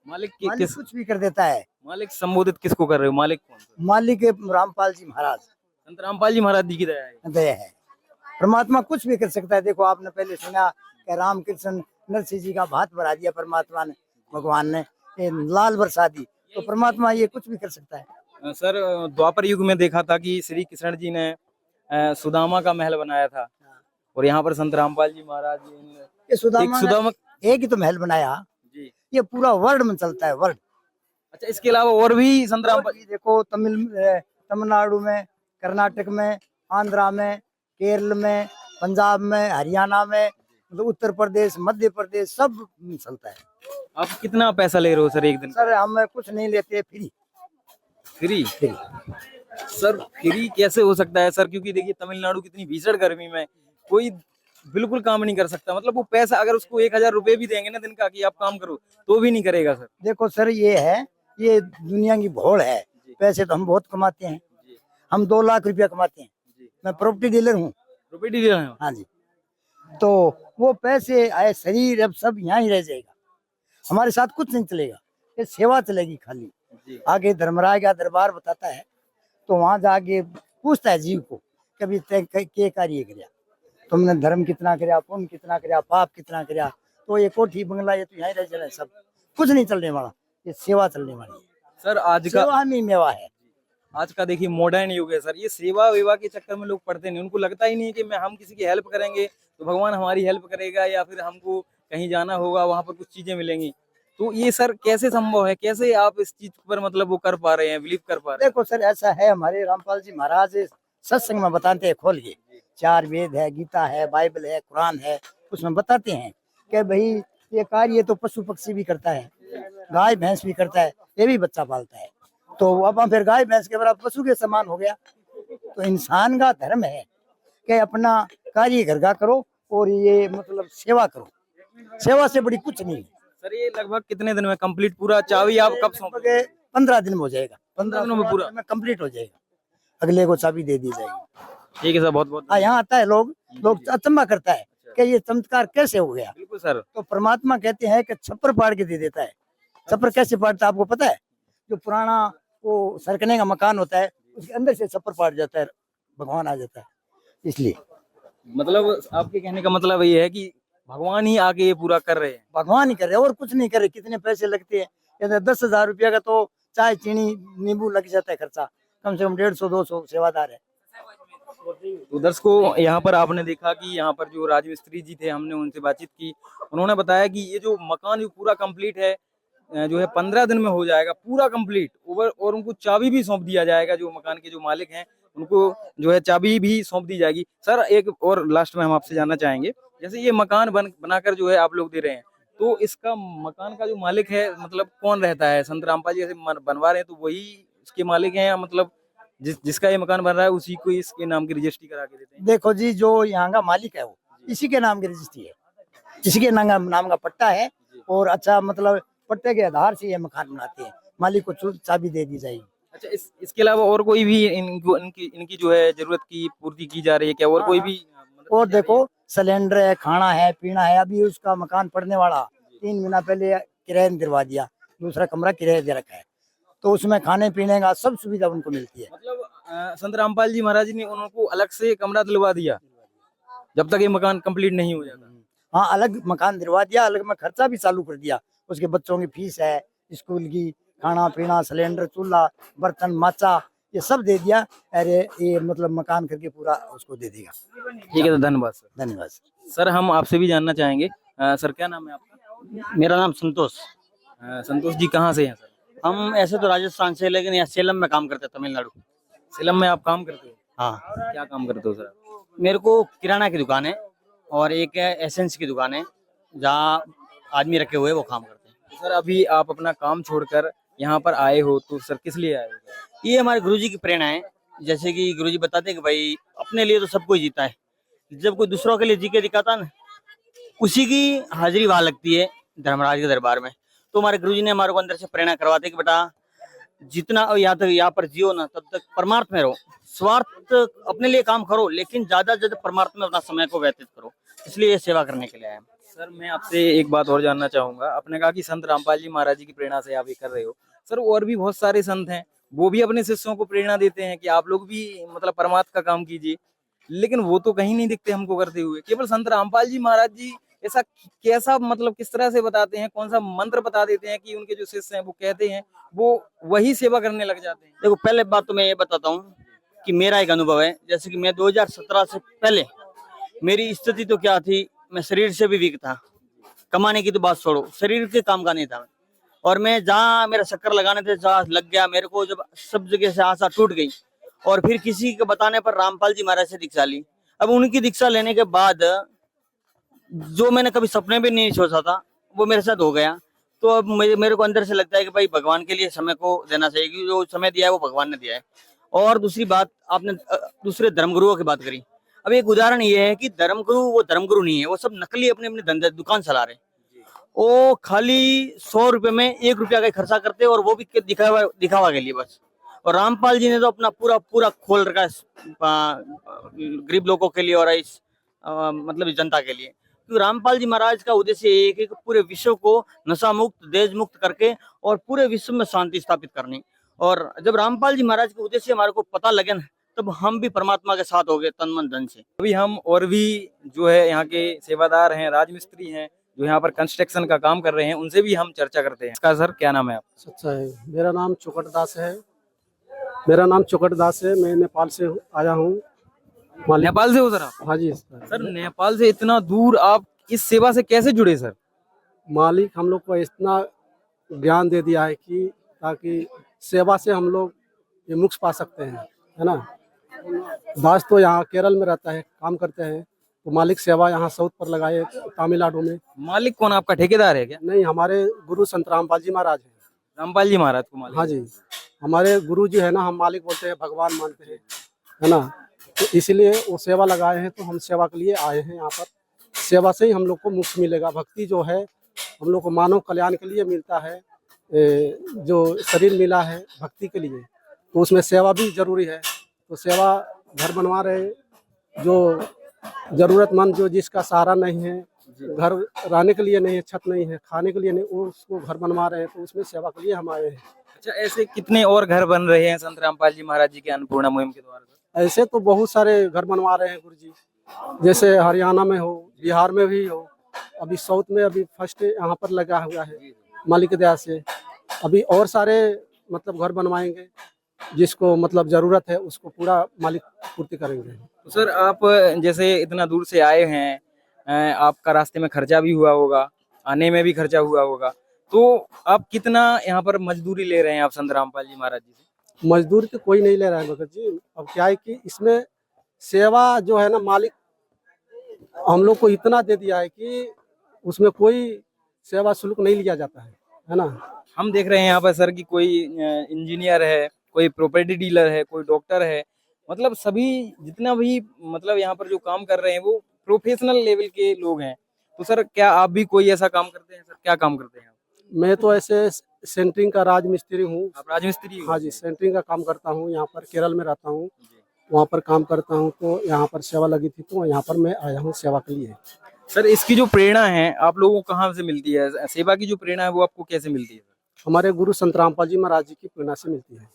मालिक की मालिक किस कुछ भी कर देता है। मालिक संबोधित किसको कर रहे हो? मालिक कौन सा? मालिक रामपाल जी महाराज, संत रामपाल जी महाराज जी की दया है। दया है। परमात्मा कुछ भी कर सकता है। देखो आपने पहले सुना कि रामकृष्ण नरसिंह जी का भात भरा दिया परमात्मा ने, भगवान ने ये लाल बरसा दी, तो परमात्मा ये कुछ भी कर सकता है। सर द्वापर युग में देखा था कि श्री कृष्ण जी ने सुदामा का महल बनाया था, और यहाँ पर संत रामपाल जी महाराज जी ने ये सुदामा सुदामा एक ही तो महल बनाया, जी। ये पूरा वर्ल्ड में चलता है, वर्ल्ड। अच्छा, इसके अलावा और भी संत रामपाल देखो तमिलनाडु में, कर्नाटक में, आंध्रा में, केरल में, पंजाब में, हरियाणा में, मतलब उत्तर प्रदेश, मध्य प्रदेश, सब चलता है। आप कितना पैसा ले रहे हो सर एक दिन? सर हम कुछ नहीं लेते, free free? Free. Sir free कैसे हो सकता है सर? क्योंकि देखिए तमिलनाडु कितनी भीषण गर्मी में कोई बिल्कुल काम नहीं कर सकता। मतलब वो पैसा अगर उसको 1000 रुपए भी देंगे ना दिन का कि आप काम करो, तो भी नहीं करेगा सर। देखो सर ये है, ये दुनिया की भोड़ है। पैसे तो हम बहुत कमाते हैं, हम 2 लाख रुपया कमाते हैं। मैं प्रॉपर्टी डीलर हूँ। प्रॉपर्टी डीलर हैं? हाँ जी। तो वो पैसे आए, शरीर अब सब यहाँ ही रह जाएगा, हमारे साथ कुछ नहीं चलेगा, ये सेवा चलेगी खाली। आगे धर्मराज का दरबार बताता है, तो वहां जाके पूछता है जीव को, कभी के कार्य किया, तुमने धर्म कितना किया, पुण्य कितना किया, पाप कितना किया, तो ये कोठी बंगला ये तो यहाँ रह जाना, सब कुछ नहीं चलने वाला, ये सेवा चलने वाली है। सर आज का सेवा में मेवा है। आज का देखिए मॉडर्न युग है सर, ये सेवा वेवा के चक्कर में लोग पड़ते नहीं। उनको लगता ही नहीं कि हम किसी की हेल्प करेंगे तो भगवान हमारी हेल्प करेगा, या फिर हमको कहीं जाना होगा वहां पर कुछ चीजें मिलेंगी। तो ये सर कैसे संभव है? कैसे आप इस चीज पर मतलब वो कर पा रहे हैं, बिलीव कर पा रहे हैं? देखो सर ऐसा है, हमारे रामपाल जी महाराज सत्संग में बताते हैं खोल के, 4 वेद है, गीता है, बाइबल है, कुरान है, उसमें बताते हैं कि भाई ये कार्य तो पशु पक्षी भी करता है, गाय भैंस भी करता है, ये भी बच्चा पालता है। तो अब हम फिर गाय भैंस के बराबर पशु के समान हो गया। तो इंसान का धर्म है कि अपना कार्य घर का करो और ये मतलब सेवा करो, सेवा से बड़ी कुछ नहीं है। सर ये लगभग कितने दिन में कंप्लीट पूरा चाबी आप कब सौंपोगे? 15 दिन में हो जाएगा, 15 दिनों में पूरा में कंप्लीट हो जाएगा, अगले को चाबी दे दी जाएगी। ठीक है सर, बहुत बहुत यहाँ आता है लोग अचंभा करता है कि ये चमत्कार कैसे हो गया। बिल्कुल सर। तो परमात्मा कहते हैं कि छप्पर पाड़ के दे देता है। छप्पर कैसे पाड़ता है आपको पता है? जो पुराना वो सरकने का मकान होता है, उसके अंदर से छप्पर पाड़ जाता है, भगवान आ जाता है। इसलिए मतलब आपके कहने का मतलब ये है कि भगवान ही आके ये पूरा कर रहे हैं? भगवान ही कर रहे हैं और कुछ नहीं कर रहे। कितने पैसे लगते हैं? जैसे 10,000 रुपया का तो चाय चीनी नींबू लग जाता है खर्चा, कम से कम 150-200 सेवादार है। तो दर्शकों यहाँ पर आपने देखा कि यहाँ पर जो राजमिस्त्री जी थे, हमने उनसे बातचीत की, उन्होंने बताया कि ये जो मकान जो पूरा कंप्लीट है जो है 15 दिन में हो जाएगा पूरा कंप्लीट ओवर, और उनको चाबी भी सौंप दिया जाएगा। जो मकान के जो मालिक हैं उनको जो है चाबी भी सौंप दी जाएगी। सर एक और लास्ट में हम आपसे जानना चाहेंगे, जैसे ये मकान बनाकर जो है आप लोग दे रहे हैं, तो इसका मकान का जो मालिक है मतलब कौन रहता है? संत रामपाल जी जैसे बनवा रहे हैं तो वही इसके मालिक हैं, या मतलब जिसका ये मकान बन रहा है उसी को इसके नाम की रजिस्ट्री करा के देते हैं? देखो जी, जो यहाँ का मालिक है वो इसी के नाम की रजिस्ट्री है, इसी के नाम का पट्टा है, और अच्छा मतलब पट्टे के आधार से ये मकान बनाते हैं, मालिक को चाबी दे दी जाएगी। अच्छा, इसके अलावा और कोई भी इनकी जो है जरूरत की पूर्ति की जा रही है क्या? और कोई भी और देखो सिलेंडर है, खाना है, पीना है। अभी उसका मकान पड़ने वाला 3 महीना पहले किराए में दिलवा दिया, दूसरा कमरा किराए दे रखा है, तो उसमें खाने पीने का सब सुविधा उनको मिलती है। मतलब संत रामपाल जी महाराज ने उनको अलग से कमरा दिलवा दिया जब तक ये मकान कंप्लीट नहीं हो जाता? हाँ, अलग मकान दिलवा दिया, अलग में खर्चा भी चालू कर दिया। उसके बच्चों की फीस है, स्कूल की, खाना पीना, सिलेंडर, चूल्हा, बर्तन, माचा, ये सब दे दिया। अरे ये मतलब मकान करके पूरा उसको दे देगा। ठीक है, तो धन्यवाद सर। धन्यवाद सर हम आपसे भी जानना चाहेंगे, सर क्या नाम है आपका? मेरा नाम संतोष। संतोष जी कहाँ से हैं सर? हम ऐसे तो राजस्थान से, लेकिन यहाँ सेलम में काम करते हैं, तमिलनाडु। सेलम में आप काम करते हो? हाँ, क्या काम करते हो सर? मेरे को किराना की दुकान है और एक एसेंस की दुकान है, जहाँ आदमी रखे हुए वो काम करते हैं। सर अभी आप अपना काम छोड़कर यहाँ पर आए हो, तो सर किस लिए आए हो? ये हमारे गुरुजी की प्रेरणा है। जैसे कि गुरुजी बताते हैं कि भाई अपने लिए तो सब कोई जीता है, जब कोई दूसरों के लिए जी के दिखाता ना, उसी की हाजिरी वहां लगती है धर्मराज के दरबार में। तो हमारे गुरुजी ने हमारे को अंदर से प्रेरणा करवाते कि बेटा जितना यहाँ पर जियो ना, तब तक परमार्थ में रहो। स्वार्थ अपने लिए काम करो, लेकिन ज्यादा से ज्यादा परमार्थ में अपना समय को व्यतीत करो। इसलिए ये सेवा करने के लिए आए हैं। सर मैं आपसे एक बात और जानना चाहूंगा। आपने कहा कि संत रामपाल जी महाराज जी की प्रेरणा से आप ये कर रहे हो। सर और भी बहुत सारे संत हैं, वो भी अपने शिष्यों को प्रेरणा देते हैं कि आप लोग भी मतलब परमार्थ का काम कीजिए, लेकिन वो तो कहीं नहीं दिखते हमको करते हुए। केवल संत रामपाल जी महाराज जी ऐसा कैसा मतलब किस तरह से बताते हैं, कौन सा मंत्र बता देते हैं कि उनके जो शिष्य हैं वो कहते हैं वो वही सेवा करने लग जाते हैं? देखो पहले बात तो मैं ये बताता हूँ कि मेरा एक अनुभव है। जैसे कि मैं 2017 से पहले मेरी स्थिति तो क्या थी, मैं शरीर से भी वीक था, कमाने की तो बात छोड़ो, शरीर के काम का नहीं था। और मैं जहाँ मेरा चक्कर लगाने थे जहाँ लग गया मेरे को, जब सब जगह से आशा टूट गई और फिर किसी के बताने पर रामपाल जी महाराज से दीक्षा ली। अब उनकी दीक्षा लेने के बाद जो मैंने कभी सपने भी नहीं सोचा था वो मेरे साथ हो गया। तो अब मेरे को अंदर से लगता है कि भाई भगवान के लिए समय को देना चाहिए, क्योंकि जो समय दिया है वो भगवान ने दिया है। और दूसरी बात, आपने दूसरे धर्मगुरुओं की बात करी। अब एक उदाहरण ये है कि धर्मगुरु वो धर्मगुरु नहीं है, वो सब नकली अपने अपने धंधे दुकान चला रहे। वो खाली 100 रुपए में 1 रुपया का खर्चा करते हैं और वो भी दिखावा के लिए बस। और रामपाल जी ने तो अपना पूरा पूरा खोल रखा है गरीब लोगों के लिए और इस मतलब जनता के लिए। तो रामपाल जी महाराज का उद्देश्य ये है कि पूरे विश्व को नशा मुक्त देश मुक्त करके और पूरे विश्व में शांति स्थापित करनी। और जब रामपाल जी महाराज के उद्देश्य हमारे को पता लगे ना, तब हम भी परमात्मा के साथ हो गए तन मन धन से। अभी हम और भी जो है यहाँ के सेवादार हैं, राजमिस्त्री हैं, जो यहाँ पर कंस्ट्रक्शन का काम कर रहे हैं, उनसे भी हम चर्चा करते हैं। इसका सर क्या नाम है आप? अच्छा है, मेरा नाम चौकट दास है। मेरा नाम चौकट दास है, मैं नेपाल से आया हूँ। नेपाल से हो सर आप? हाँ जी सर नेपाल से इतना दूर आप इस सेवा से कैसे जुड़े सर? मालिक हम लोग को इतना ज्ञान दे दिया है कि ताकि सेवा से हम लोग ये मोक्ष पा सकते हैं, है ना। दास तो यहाँ केरल में रहता है, काम करते हैं, तो मालिक सेवा यहाँ साउथ पर लगाए तमिलनाडु में। मालिक कौन, आपका ठेकेदार है क्या? नहीं, हमारे गुरु संत रामपाल जी महाराज हैं। रामपाल जी महाराज को मालिक? हाँ जी, हमारे गुरु जी है ना, हम मालिक बोलते हैं, भगवान मानते हैं, है ना। तो इसलिए वो सेवा लगाए हैं, तो हम सेवा के लिए आए हैं यहाँ पर। सेवा से ही हम लोग को मोक्ष मिलेगा। भक्ति जो है हम लोग को मानव कल्याण के लिए मिलता है। जो शरीर मिला है भक्ति के लिए, तो उसमें सेवा भी जरूरी है। तो सेवा, घर बनवा रहे जो जरूरतमंद, जो जिसका सहारा नहीं है, घर रहने के लिए नहीं है, छत नहीं है, खाने के लिए नहीं, वो उसको घर बनवा रहे हैं, तो उसमें सेवा के लिए हम आए हैं। अच्छा, ऐसे कितने और घर बन रहे हैं संत रामपाल जी महाराज जी के अन्नपूर्णा मुहिम के द्वारा? ऐसे तो बहुत सारे घर बनवा रहे हैं गुरु जी, जैसे हरियाणा में हो, बिहार में भी हो, अभी साउथ में अभी फर्स्ट यहाँ पर लगा हुआ है मालिक की दया से। अभी और सारे मतलब घर बनवाएंगे, जिसको मतलब जरूरत है उसको पूरा मालिक पूर्ति करेंगे। तो सर आप जैसे इतना दूर से आए हैं, आपका रास्ते में खर्चा भी हुआ होगा, आने में भी खर्चा हुआ होगा, तो आप कितना यहाँ पर मजदूरी ले रहे हैं आप संत रामपाल जी महाराज जी से? मजदूरी तो कोई नहीं ले रहा है भगत जी। अब क्या है कि इसमें सेवा जो है ना, मालिक हम लोग को इतना दे दिया है कि उसमें कोई सेवा शुल्क नहीं लिया जाता है ना। हम देख रहे हैं यहाँ पर सर कि कोई इंजीनियर है, कोई प्रॉपर्टी डीलर है, कोई डॉक्टर है, मतलब सभी जितना भी मतलब यहाँ पर जो काम कर रहे हैं वो प्रोफेशनल लेवल के लोग हैं। तो सर क्या आप भी कोई ऐसा काम करते हैं? सर क्या काम करते हैं आप? मैं तो ऐसे सेंटरिंग का राजमिस्त्री हूँ। आप राजमिस्त्री हो? हाँ जी, सेंटरिंग का काम करता हूँ। यहाँ पर केरल में रहता हूँ, वहाँ पर काम करता हूँ। तो यहाँ पर सेवा लगी थी, तो यहाँ पर मैं आया हूँ सेवा के लिए। सर इसकी जो प्रेरणा है आप लोगों को कहाँ से मिलती है? सेवा की जो प्रेरणा है वो आपको कैसे मिलती है? हमारे गुरु संत रामपाल जी महाराज जी की प्रेरणा से मिलती है।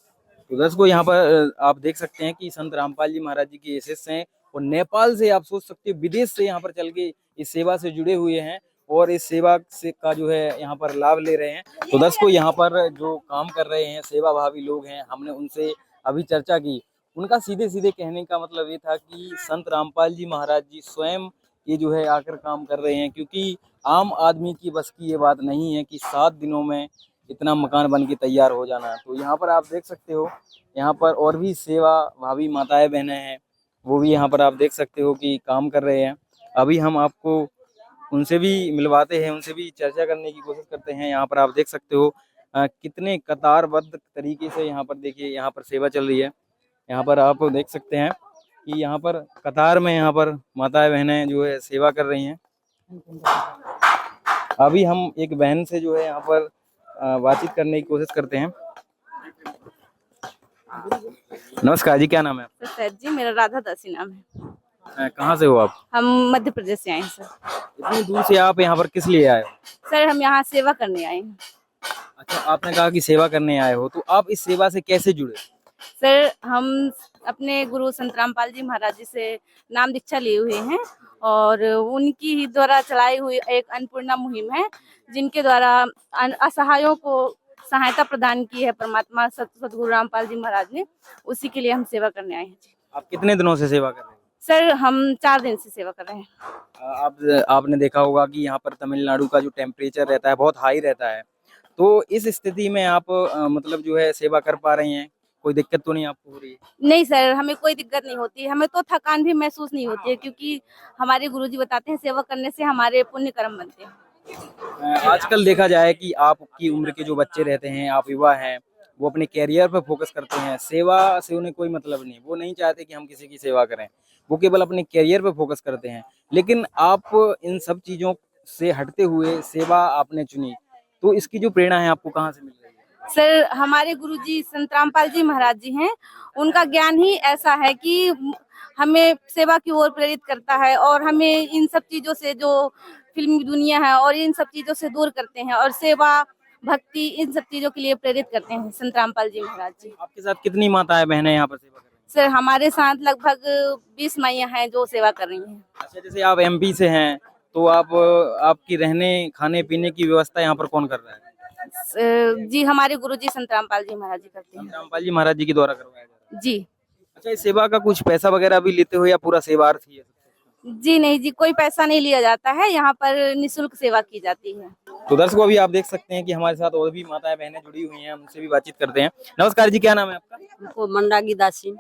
तो दर्शकों यहाँ पर आप देख सकते हैं कि संत रामपाल जी महाराज जी के शिष्य हैं और नेपाल से, आप सोच सकते हो विदेश से यहाँ पर चल के इस सेवा से जुड़े हुए हैं और इस सेवा से का जो है यहाँ पर लाभ ले रहे हैं। तो दर्शकों यहाँ पर जो काम कर रहे हैं सेवा भावी लोग हैं, हमने उनसे अभी चर्चा की। उनका सीधे सीधे कहने का मतलब ये था कि संत रामपाल जी महाराज जी स्वयं ये जो है आकर काम कर रहे हैं, क्योंकि आम आदमी की बस की ये बात नहीं है कि 7 दिनों में इतना मकान बन के तैयार हो जाना। तो यहाँ पर आप देख सकते हो, यहाँ पर और भी सेवा भावी माताएं बहनें हैं, वो भी यहाँ पर आप देख सकते हो कि काम कर रहे हैं। अभी हम आपको उनसे भी मिलवाते हैं, उनसे भी चर्चा करने की कोशिश करते हैं। यहाँ पर आप देख सकते हो कितने कतारबद्ध तरीके से यहाँ पर देखिए यहाँ पर सेवा चल रही है। यहाँ पर आप देख सकते हैं कि यहाँ पर कतार में यहाँ पर माताएं बहनें जो है सेवा कर रही हैं। अभी हम एक बहन से जो है यहाँ पर बातचीत करने की कोशिश करते हैं। नमस्कार जी, क्या नाम है आपका? सर जी, मेरा राधा दासी नाम है। कहाँ से हो आप? हम मध्य प्रदेश से आए हैं सर। इतनी दूर से आप यहाँ पर किस लिए आए हो? सर हम यहाँ सेवा करने आए हैं। अच्छा, आपने कहा कि सेवा करने आए हो, तो आप इस सेवा से कैसे जुड़े? सर हम अपने गुरु संत रामपाल जी महाराज जी से नाम दीक्षा लिए हुए हैं और उनकी ही द्वारा चलाई हुई एक अन्नपूर्णा मुहिम है, जिनके द्वारा असहायों को सहायता प्रदान की है परमात्मा सतगुरु रामपाल जी महाराज ने। उसी के लिए हम सेवा करने आए हैं। आप कितने दिनों से सेवा कर रहे हो? सर हम 4 दिन से सेवा कर रहे हैं। आपने देखा होगा कि यहाँ पर तमिलनाडु का जो टेम्परेचर रहता है बहुत हाई रहता है, तो इस स्थिति में आप मतलब जो है सेवा कर पा रही हैं? कोई दिक्कत तो नहीं आपको हो रही है? नहीं सर, हमें कोई दिक्कत नहीं होती, हमें तो थकान भी महसूस नहीं होती है, क्योंकि हमारे गुरुजी बताते हैं सेवा करने से हमारे पुण्य कर्म बनते हैं। आजकल देखा जाए कि आपकी उम्र के जो बच्चे रहते हैं, आप युवा हैं, वो अपने कैरियर पर फोकस करते हैं, सेवा से उन्हें कोई मतलब नहीं, वो नहीं चाहते कि हम किसी की सेवा करें, वो केवल अपने कैरियर पर फोकस करते हैं। लेकिन आप इन सब चीज़ों से हटते हुए सेवा आपने चुनी, तो इसकी जो प्रेरणा है आपको कहाँ से मिल रही है? सर हमारे गुरुजी संत रामपाल जी महाराज जी हैं, उनका ज्ञान ही ऐसा है कि हमें सेवा की ओर प्रेरित करता है और हमें इन सब चीजों से, जो फिल्मी दुनिया है और इन सब चीजों से दूर करते हैं और सेवा भक्ति इन सब चीजों के लिए प्रेरित करते हैं संत रामपाल जी महाराज जी। आपके साथ कितनी माताएं बहनें यहाँ पर सेवा कर रही हैं? सर हमारे साथ लगभग 20 माइयां हैं जो सेवा कर रही हैं। अच्छा, जैसे आप एमपी से हैं, तो आपकी रहने खाने पीने की व्यवस्था यहाँ पर कौन कर रहा है? जी हमारे गुरुजी संत रामपाल जी महाराज जी करते हैं। रामपाल जी महाराज जी के द्वारा करवाया जा रहा है? जी। अच्छा, इस सेवा का कुछ पैसा वगैरह भी लेते हो या पूरा सेवार्थ ही है? जी नहीं जी, कोई पैसा नहीं लिया जाता है, यहाँ पर निःशुल्क सेवा की जाती है। तो दर्शकों, अभी आप देख सकते हैं कि हमारे साथ और भी माताएं बहनें जुड़ी हुई हैं, उनसे भी बातचीत करते हैं। नमस्कार जी, क्या नाम है आपका? हमको मंडागी दासी,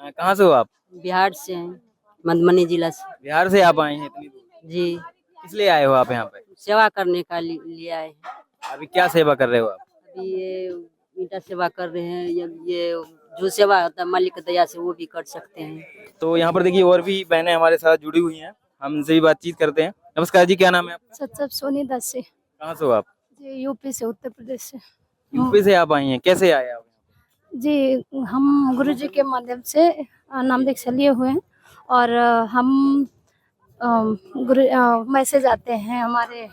कहाँ से हो आप? बिहार से हैं, मधुबनी जिला से। बिहार से आप आए हैं इतनी दूर? जी, किस लिए आए हो आप यहाँ पे? सेवा करने का लिए आए हैं। अभी क्या सेवा कर रहे हो आप? अभी ये ईंटा सेवा कर रहे हैं, ये जो सेवा होता है मालिक की दया से वो भी कर सकते हैं। तो यहाँ पर देखिए और भी बहनें हमारे साथ जुड़ी हुई हैं, हम उनसे भी बातचीत करते हैं। नमस्कार जी, क्या नाम है आपका? सत्सव सोनी दास से। कहाँ से हो आप? जी यूपी से, उत्तर प्रदेश से। यूपी से आप आई हैं, कैसे आए आप? जी हम गुरुजी के माध्यम से नाम दीक्षा लिए हुए हैं और हम मैसेज आते हैं हमारे।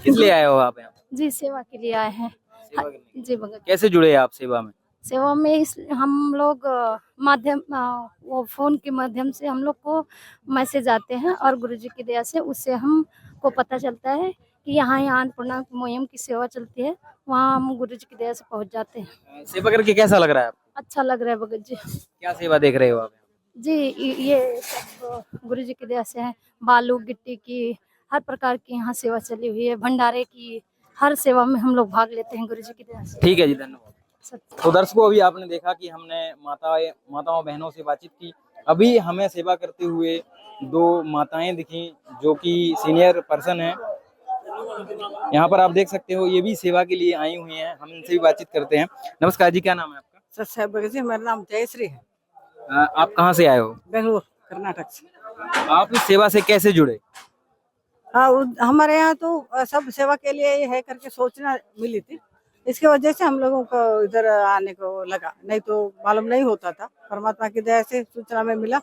किस लिए आए हो आप यहाँ? जी सेवा के लिए आए हैं। सेवा करने। जी भगत कैसे जुड़े आप सेवा में? सेवा में इस हम लोग माध्यम वो फोन के माध्यम से हम लोग को मैसेज आते हैं और गुरुजी की दया से उससे हमको पता चलता है कि यहाँ अन्नपूर्णा मुहिम की सेवा चलती है, वहाँ हम गुरुजी की दया से पहुँच जाते हैं। सेवा करके कैसा लग रहा है आपको? अच्छा लग रहा है भगत जी। क्या सेवा देख रहे हो आप? जी ये सब गुरुजी की दया से है, बालू गिट्टी की हर प्रकार की यहाँ सेवा चली हुई है, भंडारे की हर सेवा में हम लोग भाग लेते हैं गुरुजी की दया से। ठीक है जी, धन्यवाद। तो दर्शकों, अभी आपने देखा कि हमने माताओं बहनों से बातचीत की। अभी हमें सेवा करते हुए 2 माताएं दिखी जो कि सीनियर पर्सन हैं। यहाँ पर आप देख सकते हो, ये भी सेवा के लिए आई हुई हैं, हम इनसे भी बातचीत करते हैं। नमस्कार जी, क्या नाम है आपका? सर जी, मेरा नाम जयश्री है, आप कहाँ से आए हो? बेंगलुरु कर्नाटक से। आप इस सेवा से कैसे जुड़े? हाँ, हमारे यहाँ तो सब सेवा के लिए ये है करके सूचना मिली थी, इसके वजह से हम लोगों को इधर आने को लगा, नहीं तो मालूम नहीं होता था। परमात्मा की दया से सूचना में मिला,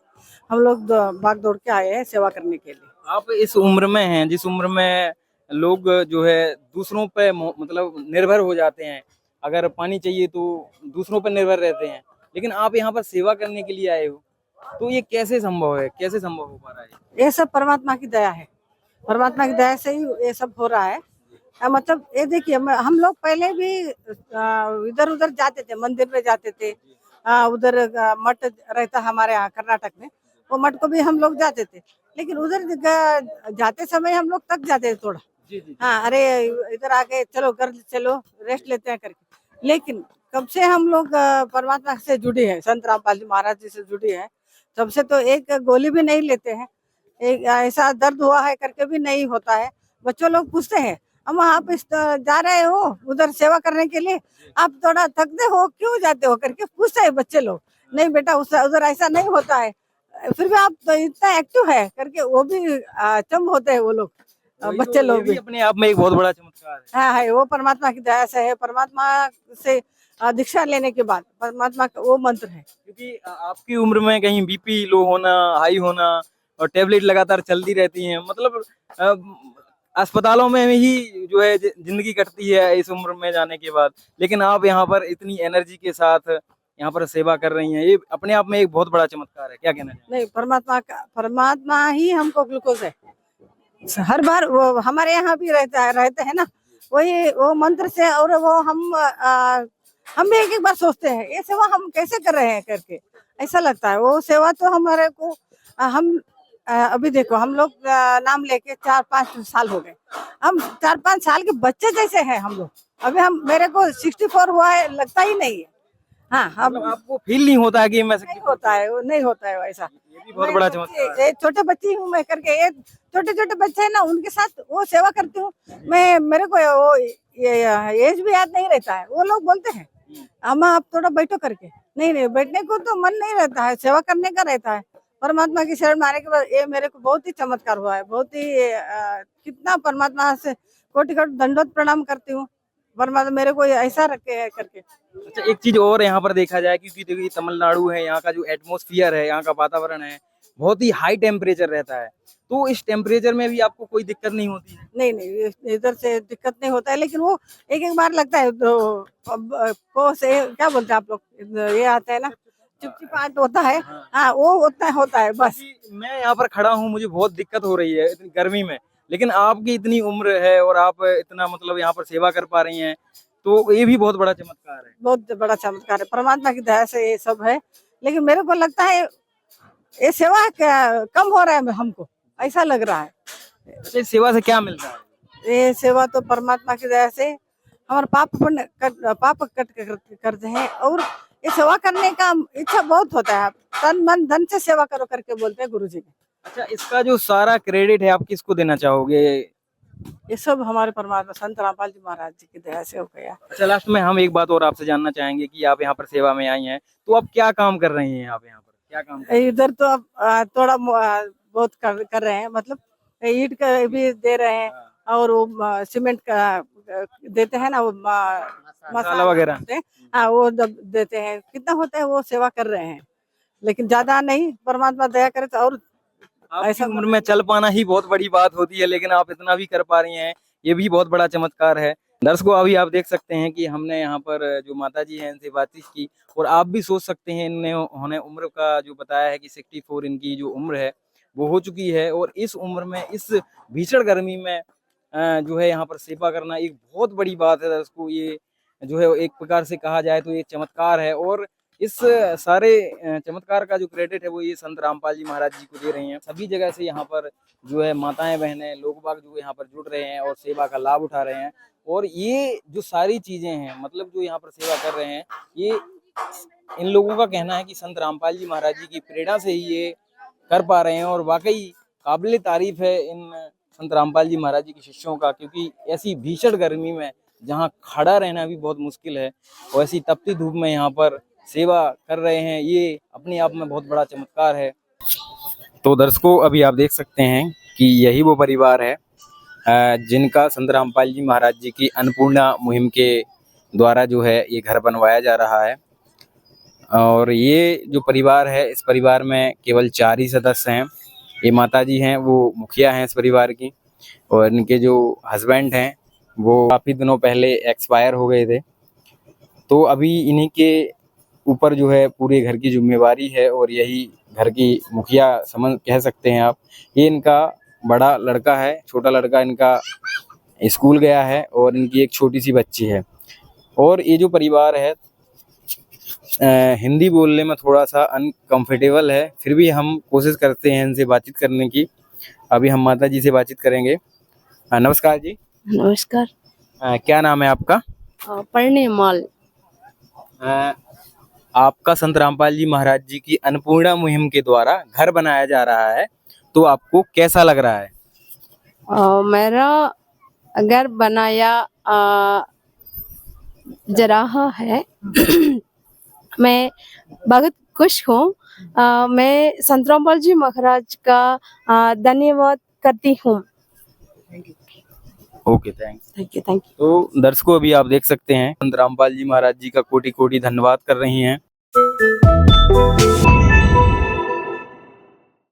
हम लोग भाग दौड़ के आए हैं सेवा करने के लिए। आप इस उम्र में हैं जिस उम्र में लोग जो है दूसरों पे मतलब निर्भर हो जाते हैं, अगर पानी चाहिए तो दूसरों पर निर्भर रहते हैं, लेकिन आप यहाँ पर सेवा करने के लिए आए हो, तो ये कैसे संभव है, कैसे संभव हो पा रहा है? ये सब परमात्मा की दया है, परमात्मा की दया से ही ये सब हो रहा है। मतलब ये देखिए, हम लोग पहले भी इधर उधर जाते थे, मंदिर में जाते थे, उधर मठ रहता हमारे यहाँ कर्नाटक में, वो मठ को भी हम लोग जाते थे, लेकिन उधर जाते समय हम लोग थक जाते थे थोड़ा। हाँ, अरे इधर आ गए, चलो घर चलो रेस्ट लेते हैं करके। लेकिन कब से हम लोग परमात्मा से जुड़े हैं, संत रामपाल जी महाराज जी से जुड़े हैं, तब से तो एक गोली भी नहीं लेते हैं, एक ऐसा दर्द हुआ है करके भी नहीं होता है। बच्चों लोग पूछते हैं, अम्मा आप जा रहे हो उधर सेवा करने के लिए, आप थोड़ा थकते हो, क्यों जाते हो करके पूछते हैं बच्चे लोग। नहीं बेटा, उधर ऐसा नहीं होता है, फिर भी आप तो इतना एक्टिव है करके वो भी चम होते हैं वो लोग, बच्चे लोग भी। अपने आप में एक बहुत बड़ा चमत्कार है। हाँ है, वो परमात्मा की दया से है, परमात्मा से दीक्षा लेने के बाद परमात्मा का वो मंत्र है। क्योंकि आपकी उम्र में कहीं बीपी लो होना, हाई होना, और टेबलेट लगातार चलती रहती हैं। मतलब अस्पतालों में ही जो है जिंदगी कटती है इस उम्र में जाने के बाद, लेकिन आप यहाँ पर इतनी एनर्जी के साथ यहाँ पर सेवा कर रही हैं, ये अपने आप में एक बहुत बड़ा चमत्कार है। क्या कहना है? नहीं, परमात्मा ही हमको ग्लूकोज है। हर बार वो हमारे यहाँ भी रहते हैं ना, वही वो मंत्र से। और वो हम भी एक बार सोचते हैं ये सेवा हम कैसे कर रहे हैं करके, ऐसा लगता है। वो सेवा तो हमारे को हम अभी देखो, हम लोग नाम लेके 4-5 साल हो गए। हम 4-5 साल के बच्चे जैसे हैं हम लोग। अभी मेरे को 64 हुआ है, लगता ही नहीं है। हाँ, मतलब आपको फील नहीं होता है कि मैं नहीं होता है, वो नहीं होता है वैसा। ये भी बहुत बड़ा चमत्कार है। छोटे बच्ची हूँ मैं करके, ये छोटे बच्चे हैं ना, उनके साथ वो सेवा करती हूँ मैं। मेरे को वो ये एज भी याद नहीं रहता है। वो लोग बोलते हैं अम्मा आप थोड़ा बैठो करके, नहीं बैठने को तो मन नहीं रहता है, सेवा करने का रहता है। परमात्मा की शरण में आने के बाद ये मेरे को बहुत ही चमत्कार हुआ है। बहुत ही कितना परमात्मा से कोटि दंडवत प्रणाम करती हूँ। परमात्मा मेरे को ऐसा रखे है करके। अच्छा, एक चीज और यहाँ पर देखा जाए, क्योंकि देखिए तमिलनाडु है, यहाँ का जो एटमॉस्फेयर है, यहाँ का वातावरण है, बहुत ही हाई टेम्परेचर रहता है। तो इस टेम्परेचर में भी आपको कोई दिक्कत नहीं होती है? नहीं, इधर से दिक्कत नहीं होता है, लेकिन वो एक बार लगता है तो क्या बोलते हैं आप लोग, ये आता है ना, चिपचिपाहट होता है। हाँ, वो उतना होता है बस। मैं यहाँ पर खड़ा हूँ, मुझे बहुत दिक्कत हो रही है इतनी गर्मी में, लेकिन आपकी इतनी उम्र है और आप इतना मतलब यहाँ पर सेवा कर पा रही हैं, तो ये भी बहुत बड़ा चमत्कार है। बहुत बड़ा चमत्कार है, परमात्मा की दया से ये सब है। लेकिन मेरे को लगता है ये सेवा कम हो रहा है हमको, ऐसा लग रहा है। अच्छा, इस सेवा से क्या मिलता है? ये सेवा तो परमात्मा की दया से हमारे पाप कट करते हैं, और ये सेवा करने का इच्छा बहुत होता है। तन मन धन से सेवा करो करके बोलते हैं गुरुजी ने। अच्छा, इसका जो सारा क्रेडिट है आप किसको देना चाहोगे? ये सब हमारे परमात्मा संत रामपाल जी महाराज जी की दया से हो गया। अच्छा, लास्ट में हम एक बात और आपसे जानना चाहेंगे कि आप यहाँ पर सेवा में आई हैं, तो आप क्या काम कर रही हैं? आप यहाँ पर क्या काम कर रही हैं? इधर तो अब थोड़ा बहुत कर रहे हैं, मतलब ईंट का भी दे रहे हैं, और वो सीमेंट का देते हैं ना, वो मसाला वगैरह। हाँ, वो देते हैं। कितना होता है वो सेवा कर रहे हैं, लेकिन ज्यादा नहीं। परमात्मा दया करे तो और ऐसा उम्र में चल पाना ही बहुत बड़ी बात होती है, लेकिन आप इतना भी कर पा रही हैं, ये भी बहुत बड़ा चमत्कार है। दर्शकों, अभी आप देख सकते हैं कि हमने यहाँ पर जो माताजी हैं इनसे बातचीत की, और आप भी सोच सकते हैं इन्होंने उम्र का जो बताया है कि 64 इनकी जो उम्र है वो हो चुकी है, और इस उम्र में इस भीषण गर्मी में जो है यहाँ पर सेवा करना एक बहुत बड़ी बात है। दर्शकों, ये जो है एक प्रकार से कहा जाए तो ये चमत्कार है, और इस सारे चमत्कार का जो क्रेडिट है वो ये संत रामपाल जी महाराज जी को दे रही हैं। सभी जगह से यहाँ पर जो है माताएं बहनें लोग बाग जो यहाँ पर जुड़ रहे हैं और सेवा का लाभ उठा रहे हैं, और ये जो सारी चीजें हैं, मतलब जो यहाँ पर सेवा कर रहे हैं, ये इन लोगों का कहना है कि संत रामपाल जी महाराज जी की प्रेरणा से ही ये कर पा रहे हैं। और वाकई काबिल तारीफ है इन संत रामपाल जी महाराज जी के शिष्यों का, क्योंकि ऐसी भीषण गर्मी में जहाँ खड़ा रहना भी बहुत मुश्किल है, और ऐसी तपती धूप में यहाँ पर सेवा कर रहे हैं, ये अपने आप में बहुत बड़ा चमत्कार है। तो दर्शकों, अभी आप देख सकते हैं कि यही वो परिवार है जिनका संत रामपाल जी महाराज जी की अन्नपूर्णा मुहिम के द्वारा जो है ये घर बनवाया जा रहा है। और ये जो परिवार है, इस परिवार में केवल 4 ही सदस्य हैं। ये माताजी हैं, वो मुखिया हैं इस परिवार की, और इनके जो हस्बैंड हैं वो काफ़ी दिनों पहले एक्सपायर हो गए थे। तो अभी इन्हीं के ऊपर जो है पूरे घर की जिम्मेवारी है, और यही घर की मुखिया समझ कह सकते हैं आप। ये इनका बड़ा लड़का है, छोटा लड़का इनका स्कूल गया है, और इनकी एक छोटी सी बच्ची है। और ये जो परिवार है हिंदी बोलने में थोड़ा सा अनकंफर्टेबल है, फिर भी हम कोशिश करते हैं इनसे बातचीत करने की। अभी हम माता जी से बातचीत करेंगे। नमस्कार जी। नमस्कार। क्या नाम है आपका? परिणीमाल। आपका संत रामपाल जी महाराज जी की अन्नपूर्णा मुहिम के द्वारा घर बनाया जा रहा है, तो आपको कैसा लग रहा है? मेरा घर बनाया जा रहा है। मैं बहुत खुश हूँ। मैं संत रामपाल जी महाराज का धन्यवाद करती हूँ। Okay, thanks. Thank you. तो दर्शकों, अभी आप देख सकते हैं संत रामपाल जी महाराज जी का कोटि कोटि धन्यवाद कर रही हैं।